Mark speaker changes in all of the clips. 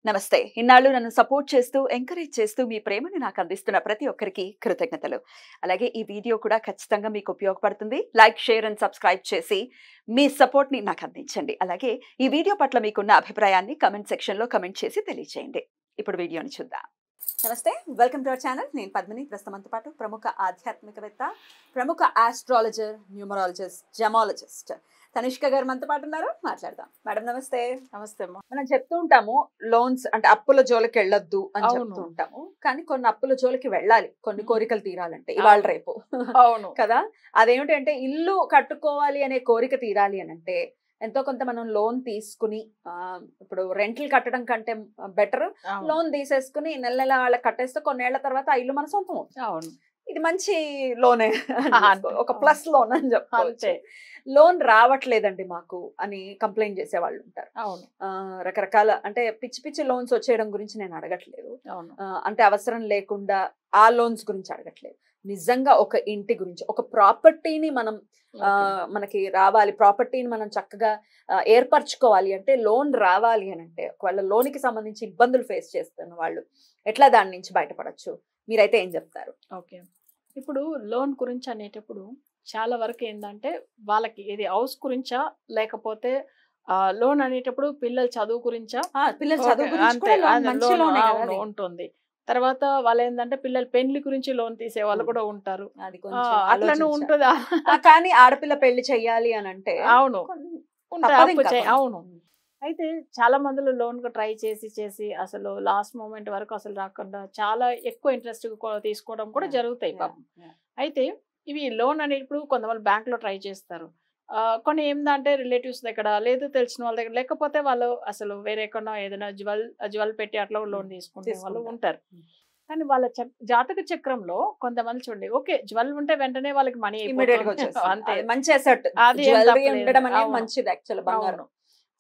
Speaker 1: నమస్తే. ఇన్నాళ్ళు నన్ను సపోర్ట్ చేస్తూ, ఎంకరేజ్ చేస్తూ మీ ప్రేమని నాకు అందిస్తున్న ప్రతి ఒక్కరికి కృతజ్ఞతలు. అలాగే ఈ వీడియో కూడా ఖచ్చితంగా మీకు ఉపయోగపడుతుంది. లైక్, షేర్ అండ్ సబ్స్క్రైబ్ చేసి మీ సపోర్ట్‌ని నాకు అందించండి. అలాగే ఈ వీడియో పట్ల మీకున్న అభిప్రాయాన్ని కామెంట్ సెక్షన్‌లో కామెంట్ చేసి తెలియజేయండి. ఇప్పుడు వీడియోని చూద్దాం. నమస్తే, వెల్కమ్ టు అవర్ ఛానల్. నేను పద్మిని. ప్రస్తుతంతో పాటు ప్రముఖ ఆధ్యాత్మికవేత్త, ప్రముఖ ఆస్ట్రాలజర్, న్యూమరాలజిస్ట్, జెమాలజిస్ట్ తనిష్క గారు మనతో పాటు ఉన్నారు. మాట్లాడదాం. మేడం నమస్తే.
Speaker 2: నమస్తే అమ్మా.
Speaker 1: మనం చెప్తూ ఉంటాము లోన్స్ అంటే అప్పుల జోలికి వెళ్ళొద్దు అని చెప్తూ ఉంటాము. కానీ కొన్ని అప్పుల జోలికి వెళ్ళాలి, కొన్ని కోరికలు తీరాలంటే ఇవాళ రేపు.
Speaker 2: అవును
Speaker 1: కదా, అదేమిటంటే ఇల్లు కట్టుకోవాలి అనే కోరిక తీరాలి అని అంటే ఎంతో కొంత మనం లోన్ తీసుకుని ఇప్పుడు రెంట్లు కట్టడం కంటే బెటర్ లోన్ తీసేసుకుని నెల నెల వాళ్ళకి కట్టేస్తే కొన్నేళ్ల తర్వాత ఆ ఇల్లు మన సొంతం అవుతుంది.
Speaker 2: అవును,
Speaker 1: ఇది మంచి లోనే, ఒక ప్లస్ లోన్ అని చెప్పాలి. లోన్ రావట్లేదండి మాకు అని కంప్లైంట్ చేసే వాళ్ళు ఉంటారు.
Speaker 2: అవును,
Speaker 1: రకరకాల అంటే పిచ్చి పిచ్చి లోన్స్ వచ్చేయడం గురించి నేను అడగట్లేదు.
Speaker 2: అవును,
Speaker 1: అంటే అవసరం లేకుండా ఆ లోన్స్ గురించి అడగట్లేదు. నిజంగా ఒక ఇంటి గురించి, ఒక ప్రాపర్టీని మనం మనకి రావాలి, ప్రాపర్టీని మనం చక్కగా ఏర్పరచుకోవాలి అంటే లోన్ రావాలి అని అంటే ఒకవేళ లోన్కి సంబంధించి ఇబ్బందులు ఫేస్ చేస్తున్న వాళ్ళు ఎట్లా దాని నుంచి బయటపడచ్చు, మీరైతే ఏం చెప్తారు?
Speaker 2: ఓకే. ఇప్పుడు లోన్ గురించి అనేటప్పుడు చాలా వరకు ఏంటంటే వాళ్ళకి ఇది హౌస్ గురించా లేకపోతే లోన్ అనేటప్పుడు పిల్లల చదువు గురించా,
Speaker 1: పిల్లల చదువు గురించి కూడా లోన్ మంచి లోనే కదా అది.
Speaker 2: ఉంటుంది. తర్వాత వాళ్ళు ఏంటంటే పిల్లల పెళ్లి గురించి లోన్ తీసే వాళ్ళు కూడా ఉంటారు.
Speaker 1: అది కొంచెం
Speaker 2: అట్లనే ఉంటుందా?
Speaker 1: కానీ ఆడపిల్ల పెళ్లి చెయ్యాలి అని అంటే
Speaker 2: అవును
Speaker 1: తప్పదు ఇంకా.
Speaker 2: అవును. అయితే చాలా మందిలో లోన్ ట్రై చేసి అసలు లాస్ట్ మూమెంట్ వరకు అసలు రాకుండా చాలా ఎక్కువ ఇంట్రెస్ట్ తీసుకోవడం కూడా జరుగుతాయి పాపం. అయితే ఇవి లోన్ అనేప్పుడు కొంతమంది బ్యాంక్ లో ట్రై చేస్తారు. కొన్ని ఏంటంటే రిలేటివ్స్ దగ్గర లేదు, తెలిసిన వాళ్ళ దగ్గర, లేకపోతే వాళ్ళు అసలు వేరే ఎక్కడో ఏదైనా జ్యువెల్ పెట్టి అట్లా లోన్ తీసుకునే వాళ్ళు ఉంటారు. కానీ వాళ్ళ జాతక చక్రంలో కొంతమంది చూడండి, ఓకే జ్యువెల్ ఉంటే వెంటనే వాళ్ళకి మనీ
Speaker 1: అంతే, మంచి అసెట్ అది ఉండడం అనేది మంచిది యాక్చువల్ బంగారం.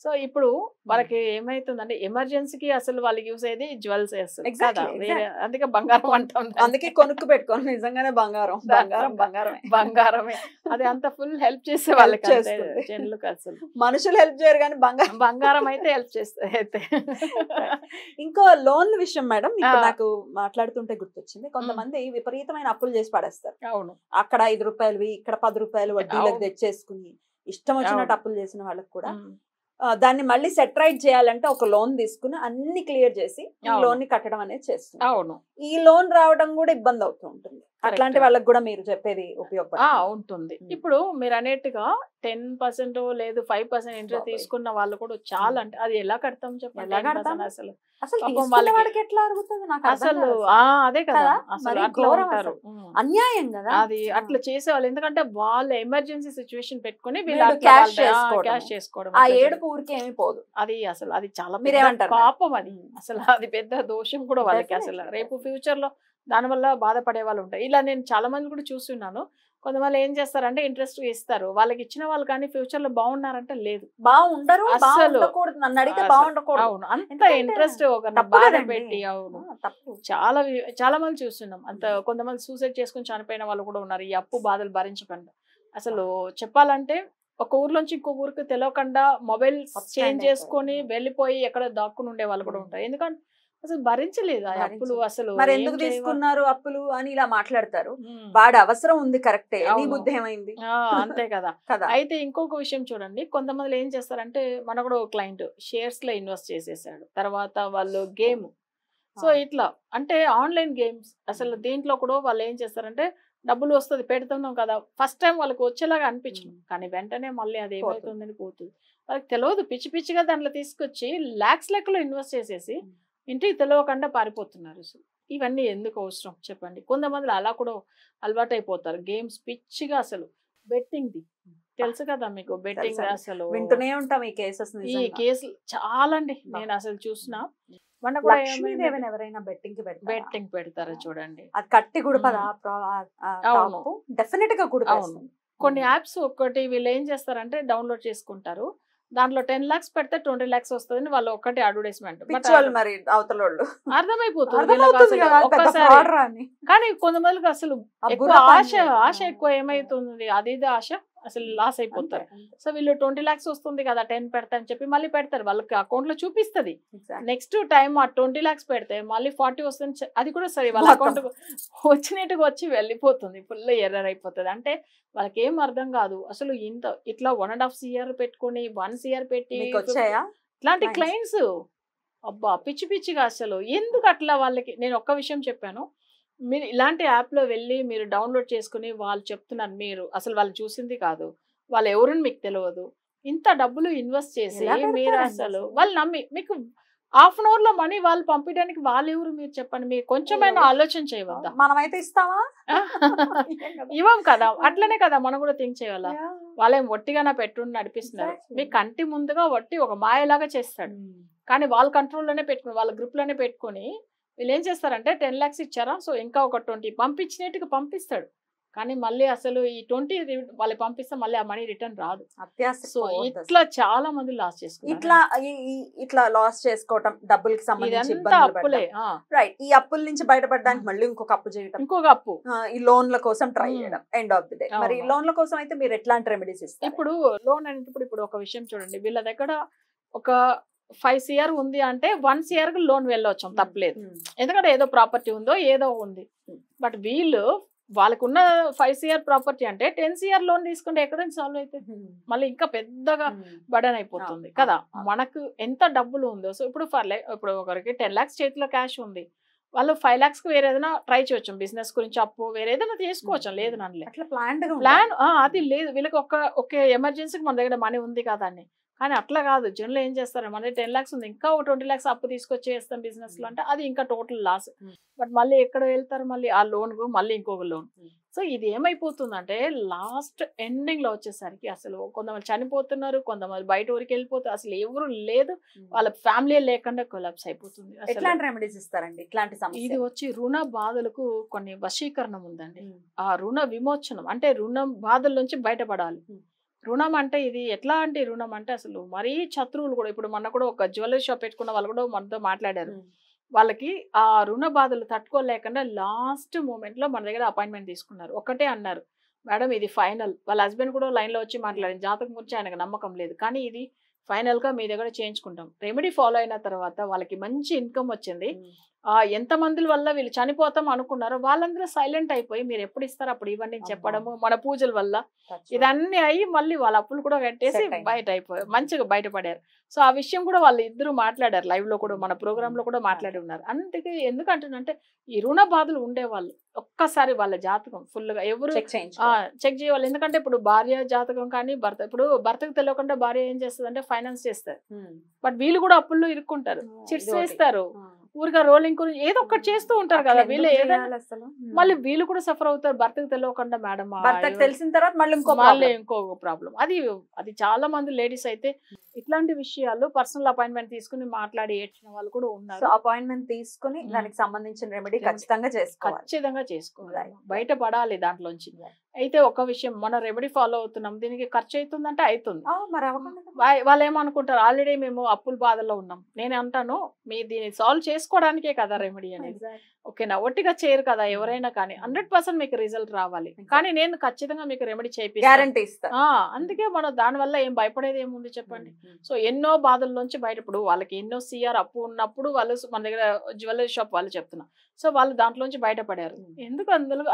Speaker 2: సో ఇప్పుడు వాళ్ళకి ఏమైతుందంటే ఎమర్జెన్సీకి అసలు వాళ్ళకి యూస్ అయ్యేది జ్యువెల్స్ కదా, వేరే అందుకే బంగారం అంటాం,
Speaker 1: అందుకే కొనుక్కు పెట్టుకోండి. నిజంగానే బంగారం
Speaker 2: బంగారమే అది అంత ఫుల్ హెల్ప్ చేసే వాళ్ళకి జనులకు అసలు
Speaker 1: మనుషులు హెల్ప్ చేయరు కానీ
Speaker 2: బంగారం అయితే హెల్ప్ చేస్తుంది. అయితే
Speaker 1: ఇంకో లోన్ విషయం మేడం, నాకు మాట్లాడుతుంటే గుర్తొచ్చింది. కొంతమంది విపరీతమైన అప్పులు చేసి పడేస్తారు.
Speaker 2: అవును,
Speaker 1: అక్కడ 5 రూపాయలు ఇక్కడ 10 రూపాయలు వడ్డీలకు తెచ్చేసుకుని ఇష్టం వచ్చినట్టు అప్పులు చేసిన వాళ్ళకి కూడా దాన్ని మళ్ళీ సెటరైట్ చేయాలంటే ఒక లోన్ తీసుకుని అన్ని క్లియర్ చేసి ఈ లోన్ ని కట్టడం అనేది చేస్తుంది.
Speaker 2: అవును,
Speaker 1: ఈ లోన్ రావడం కూడా ఇబ్బంది అవుతూ ఉంటుంది. అట్లాంటి వాళ్ళకి కూడా మీరు చెప్పేది
Speaker 2: ఉంటుంది. ఇప్పుడు మీరు అనేట్టుగా 10% లేదు 5% ఇంట్రెస్ట్ తీసుకున్న వాళ్ళు కూడా చాలా, అంటే అది ఎలా కడతాం చెప్పండి? అసలు అదే కదా, అసలు
Speaker 1: అన్యాయం కదా
Speaker 2: అది అట్లా చేసేవాళ్ళు. ఎందుకంటే వాళ్ళ ఎమర్జెన్సీ సిచ్యువేషన్ పెట్టుకుని
Speaker 1: క్యాష్
Speaker 2: చేసుకోవడం,
Speaker 1: ఆ ఏడుపు ఊరికే ఏమి పోదు.
Speaker 2: అసలు అది చాలా
Speaker 1: మీరేమంటారు?
Speaker 2: పాపం అది, అసలు అది పెద్ద దోషం కూడా వాళ్ళకి. అసలు రేపు ఫ్యూచర్ లో దానివల్ల బాధపడే వాళ్ళు ఉంటారు. ఇలా నేను చాలా మంది కూడా చూస్తున్నాను. కొంతమంది ఏం చేస్తారంటే ఇంట్రెస్ట్ ఇస్తారు, వాళ్ళకి ఇచ్చిన వాళ్ళు కానీ ఫ్యూచర్ లో బాగున్నారంటే లేదు,
Speaker 1: బాగుండరు.
Speaker 2: అసలు
Speaker 1: నన్ను అడిగితే బాగుండకూడదు.
Speaker 2: అవును, అంత ఇంట్రెస్ట్ ఒక బాధ పెట్టి. అవును, చాలా మంది చూస్తున్నాం. అంత కొంతమంది సూసైడ్ చేసుకుని చనిపోయిన వాళ్ళు కూడా ఉన్నారు, ఈ అప్పు బాధలు భరించకుండా. అసలు చెప్పాలంటే ఒక ఊర్లోంచి ఇంకో ఊరికి తెలియకుండా మొబైల్ చేంజ్ చేసుకొని వెళ్ళిపోయి ఎక్కడ దాక్కుని ఉండే వాళ్ళు కూడా ఉంటారు. ఎందుకంటే అసలు భరించలేదు ఆ అప్పులు. అసలు
Speaker 1: మరి ఎందుకు తీసుకున్నారు అప్పులు అని ఇలా మాట్లాడతారు. వాడి అవసరం ఉంది, కరెక్టే, నీ బుద్ధి ఏమైంది?
Speaker 2: అంతే కదా. అయితే ఇంకొక విషయం చూడండి, కొంతమంది ఏం చేస్తారంటే మన కూడా క్లయింట్ షేర్స్ లో ఇన్వెస్ట్ చేసేసాడు, తర్వాత వాళ్ళు గేమ్, సో ఇట్లా అంటే ఆన్లైన్ గేమ్స్. అసలు దీంట్లో కూడా వాళ్ళు ఏం చేస్తారంటే డబ్బులు వస్తుంది పెడుతున్నాం కదా, ఫస్ట్ టైం వాళ్ళకి వచ్చేలాగా అనిపించను, కానీ వెంటనే మళ్ళీ అది ఏమవుతుందని పోతుంది. వాళ్ళకి తెలియదు, పిచ్చి పిచ్చిగా దాంట్లో తీసుకొచ్చి లాక్స్ లెక్కలో ఇన్వెస్ట్ చేసేసి ఇంటికి తెలియకుండా పారిపోతున్నారు. ఇవన్నీ ఎందుకు అవసరం చెప్పండి? కొంతమంది అలా కూడా అలవాటు అయిపోతారు, గేమ్స్ పిచ్చిగా. అసలు బెట్టింగ్ తెలుసు కదా మీకు, బెట్టింగ్ అసలు
Speaker 1: వింటూనే ఉంటాం ఈ
Speaker 2: కేసులు చాలా అండి. నేను అసలు చూసిన
Speaker 1: ఎవరైనా
Speaker 2: బెట్టింగ్ పెడతారా చూడండి,
Speaker 1: అది కట్టి గుడిపదా డెఫినెట్ గా గుడిపదు.
Speaker 2: కొన్ని యాప్స్ ఒకటి వీళ్ళు ఏం చేస్తారంటే డౌన్లోడ్ చేసుకుంటారు, దాంట్లో 10 lakhs పెడితే 20 lakhs వస్తుందని వాళ్ళు ఒక్కటి అడ్వర్టైజ్మెంట్.
Speaker 1: మరి అవతల
Speaker 2: అర్థమైపోతుంది. కానీ కొంతమందికి అసలు ఆశ ఎక్కువ ఏమైతుంది, అది ఆశ అసలు లాస్ అయిపోతారు. సో వీళ్ళు 20 lakhs వస్తుంది కదా 10 పెడతా అని చెప్పి మళ్ళీ పెడతారు, వాళ్ళకి అకౌంట్ లో చూపిస్తుంది. నెక్స్ట్ టైం ఆ 20 lakhs పెడితే మళ్ళీ 40 వస్తుంది, అది కూడా సరే వాళ్ళ అకౌంట్ వచ్చినట్టుగా వచ్చి వెళ్ళిపోతుంది, ఫుల్ ఎర్రర్ అయిపోతుంది. అంటే వాళ్ళకి ఏం అర్థం కాదు అసలు. ఇట్లా 1.5 year పెట్టుకుని 1 year పెట్టి ఇట్లాంటి క్లయింట్స్ అబ్బా పిచ్చి పిచ్చిగా అసలు ఎందుకు అట్లా. వాళ్ళకి నేను ఒక్క విషయం చెప్పాను, మీరు ఇలాంటి యాప్లో వెళ్ళి మీరు డౌన్లోడ్ చేసుకుని వాళ్ళు చెప్తున్నారు, మీరు అసలు వాళ్ళు చూసింది కాదు, వాళ్ళు ఎవరిని మీకు తెలియదు, ఇంత డబ్బులు ఇన్వెస్ట్ చేసి మీరు అసలు వాళ్ళు నమ్మి మీకు హాఫ్ అన్ అవర్ లో మనీ వాళ్ళు పంపించడానికి వాళ్ళు ఎవరు మీరు చెప్పండి, మీరు కొంచెమైనా ఆలోచన చేయవద్దా?
Speaker 1: మనమైతే ఇస్తావా?
Speaker 2: ఇవ్వం కదా, అట్లనే కదా మనం కూడా థింక్ చేయాలా. వాళ్ళేం ఒట్టిగా పెట్టుండి నడిపిస్తున్నారు, మీ కంటి ముందుగా వట్టి ఒక మాయలాగా చేస్తాడు. కానీ వాళ్ళ కంట్రోల్లోనే పెట్టుకుని వాళ్ళ గ్రూప్ లోనే పెట్టుకుని వీళ్ళు ఏం చేస్తారంటే 10 lakhs ఇచ్చారా, సో ఇంకా ఒక 20 పంపించినట్టుగా పంపిస్తాడు. కానీ మళ్ళీ అసలు ఈ 20 వాళ్ళు పంపిస్తే మళ్ళీ ఆ మనీ రిటర్న్ రాదు. సో ఇట్లా చాలా మంది లాస్ చేసుకుంటారు.
Speaker 1: ఇట్లా లాస్ చేసుకోవటం, డబ్బులకి సంబంధించి
Speaker 2: అప్పులే.
Speaker 1: రైట్. ఈ అప్పుల నుంచి బయటపడడానికి మళ్ళీ ఇంకొక అప్పు చేయడం,
Speaker 2: ఇంకొక అప్పు,
Speaker 1: ఈ లోన్ల కోసం ట్రై చేయడం ఎండ్ ఆఫ్ ది డే. మరి లోన్ల కోసం అయితే మీరు ఎట్లాంటి రెమెడీస్ ఇస్తారు?
Speaker 2: ఇప్పుడు లోన్ అంటే ఇప్పుడు ఒక విషయం చూడండి, వీళ్ళ దగ్గర ఒక 5 year ఉంది అంటే 1 year లోన్ వెళ్ళొచ్చు, తప్పలేదు. ఎందుకంటే ఏదో ప్రాపర్టీ ఉందో ఏదో ఉంది. బట్ వీళ్ళు వాళ్ళకున్న 5 year ప్రాపర్టీ అంటే 10 year లోన్ తీసుకుంటే ఎక్కడ సాల్వ్ అయితే మళ్ళీ ఇంకా పెద్దగా బర్డెన్ అయిపోతుంది కదా. మనకు ఎంత డబ్బులు ఉందో, సో ఇప్పుడు ఒకరికి 10 lakhs చేతిలో క్యాష్ ఉంది, వాళ్ళు 5 lakhs వేరే ఏదైనా ట్రై చేయొచ్చు, బిజినెస్ గురించి అప్పు వేరే ఏదైనా చేసుకోవచ్చు, లేదు నన్నలే ప్లాన్ అది లేదు. వీళ్ళకి ఒక ఎమర్జెన్సీకి మన దగ్గర మనీ ఉంది కదా అని. కానీ అట్లా కాదు, జనులు ఏం చేస్తారు, మన 10 lakhs ఉంది ఇంకా 20 lakhs అప్పు తీసుకొచ్చి చేస్తాం బిజినెస్ లో అంటే అది ఇంకా టోటల్ లాస్. బట్ మళ్ళీ ఎక్కడ వెళ్తారు, మళ్ళీ ఆ లోన్ కు మళ్ళీ ఇంకొక లోన్. సో ఇది ఏమైపోతుందంటే లాస్ట్ ఎండింగ్ లో వచ్చేసరికి అసలు కొంతమంది చనిపోతున్నారు, కొంతమంది బయట ఊరికి వెళ్ళిపోతారు, అసలు ఎవరు లేదు, వాళ్ళ ఫ్యామిలీ లేకుండా కొలాప్స్ అయిపోతుంది. ఇది వచ్చి రుణ బాధలకు కొన్ని వశీకరణం ఉందండి. ఆ రుణ విమోచనం అంటే రుణం బాధల నుంచి బయటపడాలి. రుణం అంటే ఇది ఎట్లాంటి రుణం అంటే అసలు మరీ శత్రువులు కూడా, ఇప్పుడు మొన్న కూడా ఒక జ్యువెలరీ షాప్ పెట్టుకున్న వాళ్ళు కూడా మనతో మాట్లాడారు. వాళ్ళకి ఆ రుణ బాధలు తట్టుకోలేకుండా లాస్ట్ మూమెంట్ లో మన దగ్గర అపాయింట్మెంట్ తీసుకున్నారు. ఒకటే అన్నారు, మేడం ఇది ఫైనల్. వాళ్ళ హస్బెండ్ కూడా లైన్ లో వచ్చి మాట్లాడింది, జాతకం గురించి ఆయనకు నమ్మకం లేదు, కానీ ఇది ఫైనల్ గా మీ దగ్గర చేయించుకుంటాం. రెమెడీ ఫాలో అయిన తర్వాత వాళ్ళకి మంచి ఇన్కమ్ వచ్చింది. ఎంత మంది వల్ల వీళ్ళు చనిపోతాం అనుకున్నారో వాళ్ళందరూ సైలెంట్ అయిపోయి మీరు ఎప్పుడు ఇస్తారు అప్పుడు ఇవన్నీ చెప్పడము, మన పూజల వల్ల ఇదన్నీ అయ్యి మళ్ళీ వాళ్ళ అప్పులు కూడా కట్టేసి బయట అయిపోయారు, మంచిగా బయటపడారు. సో ఆ విషయం కూడా వాళ్ళు ఇద్దరు మాట్లాడారు లైవ్ లో కూడా, మన ప్రోగ్రామ్ లో కూడా మాట్లాడి ఉన్నారు. అందుకే ఎందుకంటున్నంటే ఈ రుణ బాధలు ఉండేవాళ్ళు ఒక్కసారి వాళ్ళ జాతకం ఫుల్ గా ఎవరు చెక్ చేయాలి. ఎందుకంటే ఇప్పుడు భార్య జాతకం కానీ భర్త, ఇప్పుడు భర్తకు తెలియకుండా భార్య ఏం చేస్తుంది అంటే ఫైనాన్స్ చేస్తారు, బట్ వీళ్ళు కూడా అప్పుల్లో ఇరుక్కుంటారు, చిట్స్ వేస్తారు, ఊరిగా రోలింగ్ గురించి ఏదో ఒకటి చేస్తూ ఉంటారు కదా వీళ్ళు, మళ్ళీ వీళ్ళు కూడా సఫర్ అవుతారు. భర్తకు తెలియకుండా మేడం
Speaker 1: తెలిసిన తర్వాత
Speaker 2: మళ్ళీ ఇంకొక ప్రాబ్లం. అది చాలా మంది లేడీస్ అయితే ఇట్లాంటి విషయాలు పర్సనల్ అపాయింట్మెంట్ తీసుకుని మాట్లాడి ఏడ్చిన వాళ్ళు కూడా ఉన్నారు.
Speaker 1: అపాయింట్మెంట్ తీసుకుని దానికి సంబంధించిన రెమెడీ ఖచ్చితంగా చేసుకోవాలి,
Speaker 2: బయటపడాలి దాంట్లోంచి. అయితే ఒక విషయం, మన రెమెడీ ఫాలో అవుతున్నాం, దీనికి ఖర్చు అవుతుందంటే అవుతుంది. వాళ్ళు ఏమనుకుంటారు, ఆల్రెడీ మేము అప్పుల బాధలో ఉన్నాం. నేను అంటాను, మీ దీన్ని సాల్వ్ చేసుకోవడానికే కదా రెమెడీ అనేది, ఓకేనా? ఒట్టిగా చేయరు కదా ఎవరైనా, కానీ 100% మీకు రిజల్ట్ రావాలి. కానీ నేను ఖచ్చితంగా మీకు రెమెడీ చేపిస్తాను. అందుకే మనం దానివల్ల ఏం భయపడేది ఏముంది చెప్పండి. సో ఎన్నో బాధల్లోంచి బయట, ఇప్పుడు వాళ్ళకి ఎన్నో CR అప్పు ఉన్నప్పుడు వాళ్ళు మన దగ్గర జ్యువెలరీ షాప్ వాళ్ళు చెప్తున్నా, సో వాళ్ళు దాంట్లోంచి బయటపడారు. ఎందుకు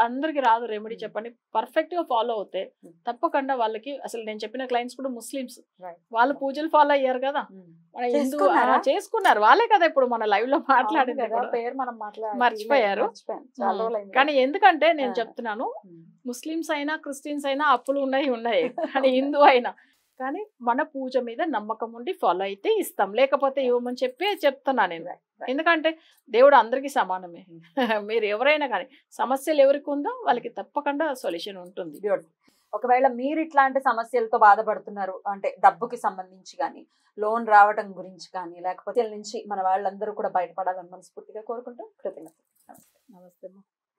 Speaker 2: అందరికి రాదు రెమెడీ చెప్పండి. పర్ఫెక్ట్ గా ఫాలో అవుతే తప్పకుండా వాళ్ళకి, అసలు నేను చెప్పిన క్లయింట్స్ కూడా ముస్లిమ్స్, వాళ్ళు పూజలు ఫాలో అయ్యారు కదా, మన హిందూ చేసుకున్నారు వాళ్ళే కదా. ఇప్పుడు మన లైవ్ లో మాట్లాడింది మర్చిపోయారు. కానీ ఎందుకంటే నేను చెప్తున్నాను, ముస్లిమ్స్ అయినా క్రిస్టియన్స్ అయినా అప్పులు ఉన్నాయి, కానీ హిందూ అయినా కానీ మన పూజ మీద నమ్మకం ఉండి ఫాలో అయితే ఇస్తాం, లేకపోతే ఇవ్వమని చెప్తున్నా నేను. ఎందుకంటే దేవుడు అందరికీ సమానమే. మీరు ఎవరైనా కానీ సమస్యలు ఎవరికి ఉందో వాళ్ళకి తప్పకుండా సొల్యూషన్ ఉంటుంది.
Speaker 1: ఒకవేళ మీరు ఇట్లాంటి సమస్యలతో బాధపడుతున్నారు అంటే డబ్బుకి సంబంధించి కానీ, లోన్ రావడం గురించి కానీ, లేకపోతే నుంచి మన వాళ్ళందరూ కూడా బయటపడాలని మనస్ఫూర్తిగా కోరుకుంటూ కృతజ్ఞతలు.
Speaker 2: నమస్తే.